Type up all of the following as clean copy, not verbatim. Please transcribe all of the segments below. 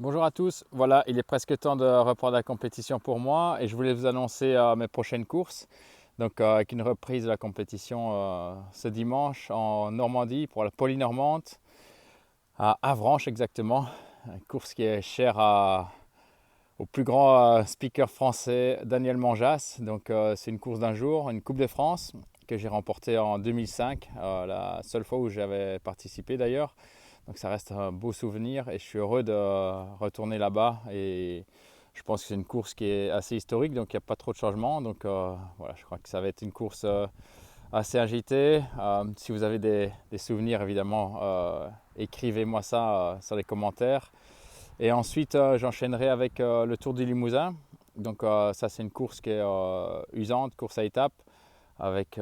Bonjour à tous, voilà, il est presque temps de reprendre la compétition pour moi et je voulais vous annoncer mes prochaines courses. Donc avec une reprise de la compétition ce dimanche en Normandie pour la Polynormande, à Avranches exactement. Une course qui est chère au plus grand speaker français Daniel Manjas. Donc c'est une course d'un jour, une Coupe de France que j'ai remportée en 2005, la seule fois où j'avais participé d'ailleurs. Donc ça reste un beau souvenir et je suis heureux de retourner là-bas. Et je pense que c'est une course qui est assez historique, donc il n'y a pas trop de changements. Donc voilà, je crois que ça va être une course assez agitée. Si vous avez des souvenirs, évidemment, écrivez-moi ça sur les commentaires. Et ensuite, j'enchaînerai avec le Tour du Limousin. Donc ça, c'est une course qui est usante, course à étapes avec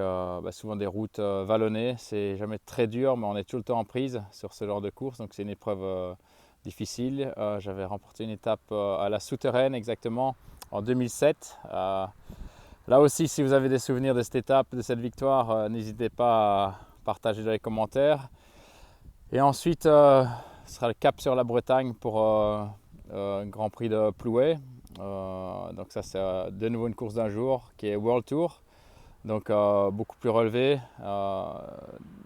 souvent des routes vallonnées. C'est jamais très dur, mais on est tout le temps en prise sur ce genre de course, donc c'est une épreuve difficile. J'avais remporté une étape à la Souterraine exactement en 2007. Là aussi, si vous avez des souvenirs de cette étape, de cette victoire, n'hésitez pas à partager dans les commentaires. Et ensuite, ce sera le cap sur la Bretagne pour un Grand Prix de Plouay. Donc ça, c'est de nouveau une course d'un jour qui est World Tour. Donc beaucoup plus relevé,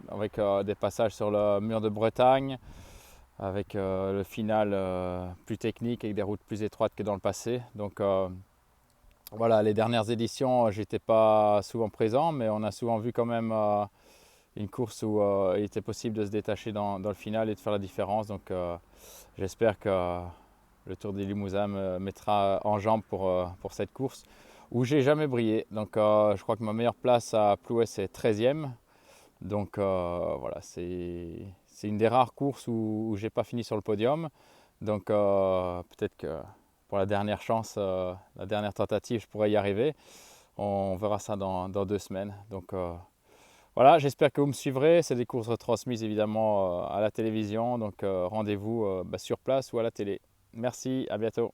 avec des passages sur le mur de Bretagne, avec le final plus technique, avec des routes plus étroites que dans le passé. Donc voilà, les dernières éditions, j'étais pas souvent présent, mais on a souvent vu quand même une course où il était possible de se détacher dans le final et de faire la différence. Donc j'espère que le Tour des Limousin me mettra en jambe pour cette course où j'ai jamais brillé. Donc je crois que ma meilleure place à Plouay c'est 13e. Donc voilà, c'est une des rares courses où j'ai pas fini sur le podium. Donc peut-être que pour la dernière chance, la dernière tentative, je pourrais y arriver. On verra ça dans 2 semaines. Donc voilà, j'espère que vous me suivrez. C'est des courses retransmises évidemment à la télévision. Donc rendez-vous sur place ou à la télé. Merci, à bientôt.